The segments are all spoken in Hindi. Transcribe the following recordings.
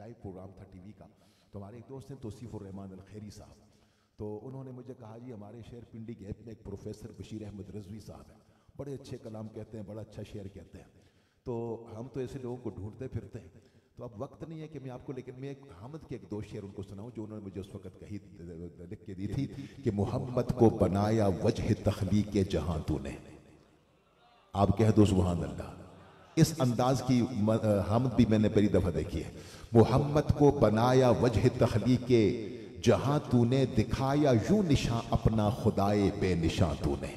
लाइव प्रोग्राम था टीवी का, तो हमारे एक दोस्त हैं तौसीफुर रहमान अल खैरी साहब, तो उन्होंने मुझे कहा जी हमारे शहर पिंडी गैप में एक प्रोफेसर बशीर अहमद रजवी साहब हैं, बड़े अच्छे कलाम कहते हैं, बड़ा अच्छा शेर कहते हैं, तो हम तो ऐसे लोगों को ढूंढते फिरते हैं, तो अब वक्त नहीं है कि मैं आपको, लेकिन मैं एक हामिद के एक दो शेर उनको सुनाऊं जो उन्होंने मुझे उस वक्त कही लिख के दी थी कि मोहम्मद को बनाया वजह तखलीक जहां तूने। आप कह दो सुभान अल्लाह। इस अंदाज की हामिद भी मैंने पहली दफा देखी है। मोहम्मद को बनाया वजह तखलीक जहां तूने, दिखाया यूं निशां अपना खुदाए बेनिशां तूने,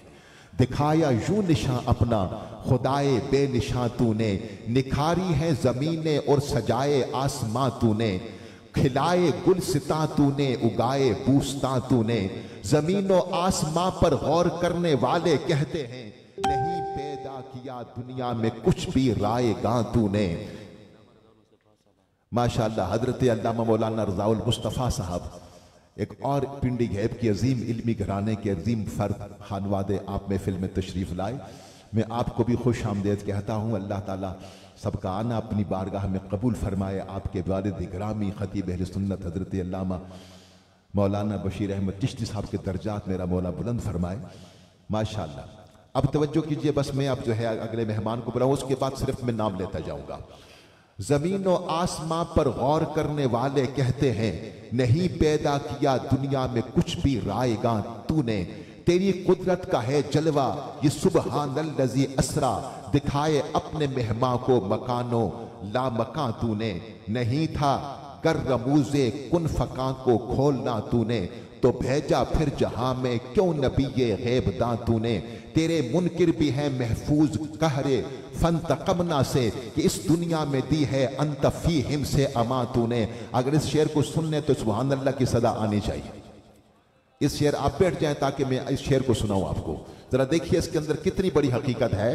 दिखाया यूं निशां अपना खुदाए बेनिशां तूने, निखारी है जमीने और सजाए आसमां तूने, खिलाए गुलसिता तूने, उगाए बूस्ता तूने, जमीनों आसमां पर गौर करने वाले कहते हैं नहीं पैदा किया दुनिया में कुछ भी रायगा तूने। माशाअल्लाह हजरत अल्लामा मौलाना रज़ाउल मुस्तफ़ा साहब एक और पिंडी गैब की अजीम इल्मी घराने के अजीम फर्द खानवादे आप महफिल में तशरीफ लाए। मैं आपको भी खुश आमदेद कहता हूँ। अल्लाह ताला सबका आना अपनी बारगाह में कबूल फरमाए। आपके वालिद गिरामी खतीब अहले सुन्नत हजरत अल्लामा मौलाना बशीर अहमद चिश्ती साहब के दर्जात मेरा मौला बुलंद फरमाए। माशाअल्लाह। अब तवज्जो कीजिए, बस मैं अब जो है अगले मेहमान को बुलाऊं, उसके बाद सिर्फ मैं नाम लेता जाऊंगा। जमीन और आसमां पर गौर करने वाले कहते हैं नहीं पैदा किया दुनिया में कुछ भी रायगा तूने, तेरी कुदरत का है जलवा ये सुबहानल्लज़ी असरा, दिखाए अपने मेहमा को मकानो ला मकां तूने, नहीं था गर रमूजे कुन फका को खोलना तूने, तो भेजा फिर जहां में क्यों नबी ये गैब दां तूने, तेरे मुनकिर भी है महफूज कहरे फन तकमना से कि इस दुनिया में दी है अंतफी हिम से अमा तूने। अगर इस शेर को सुनने तो सुभान अल्लाह की सदा आनी चाहिए। इस शेर आप बैठ जाएं ताकि मैं इस शेर को सुनाऊं आपको। जरा देखिए इसके अंदर कितनी बड़ी हकीकत है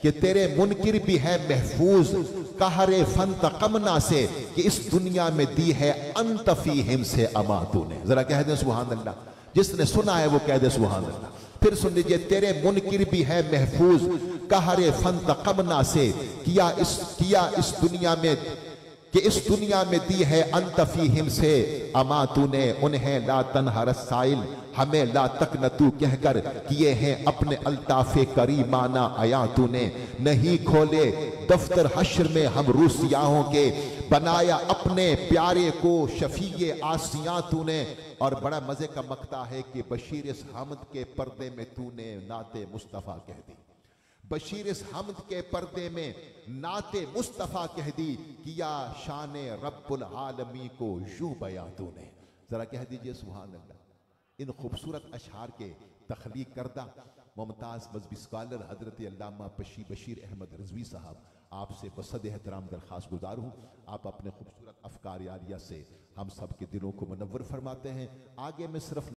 कि तेरे मुनकिर भी है महफूज कहरे फन तकमना से कि इस दुनिया में दी है अंतफी हिम से अमा तूने। जरा कह दे सुभान अल्लाह। जिसने सुना है वो कह दे सुभान अल्लाह। फिर सुन लीजिए, तेरे मुनकिर भी है महफूज कहरे फन तकमना से, किया इस दुनिया में कि इस दुनिया में दी है अंतफी हिम से अमा तूने, उन्हें ला तनहा रसाइल हमें ला तक न तू कहकर किए हैं अपने अल्ताफे करीमाना आया तूने, नहीं खोले दफ्तर हश्र में हम रूसियाहों के, बनाया अपने प्यारे को शफीए आसिया तूने। और बड़ा मजे का मकता है कि बशीर इस हमद के पर्दे में तूने नाते मुस्तफ़ा कह दी, बशीर इस हमद के पर्दे में नाते मुस्तफ़ा कह दी, किया शान रब्बुल आलमी को यूं बयां तूने। जरा कह दीजिए सुभान अल्लाह। इन खूबसूरत अशआर के तख्लीक करदा मुमताज मजहबी स्कॉलर हजरत अल्लामा बशीर अहमद रजवी साहब आपसे बसद एहतराम दरख्वास्त गुजार हूँ, आप अपने खूबसूरत अफकार यारिया से हम सब के दिलों को मुनव्वर फरमाते हैं। आगे मैं सिर्फ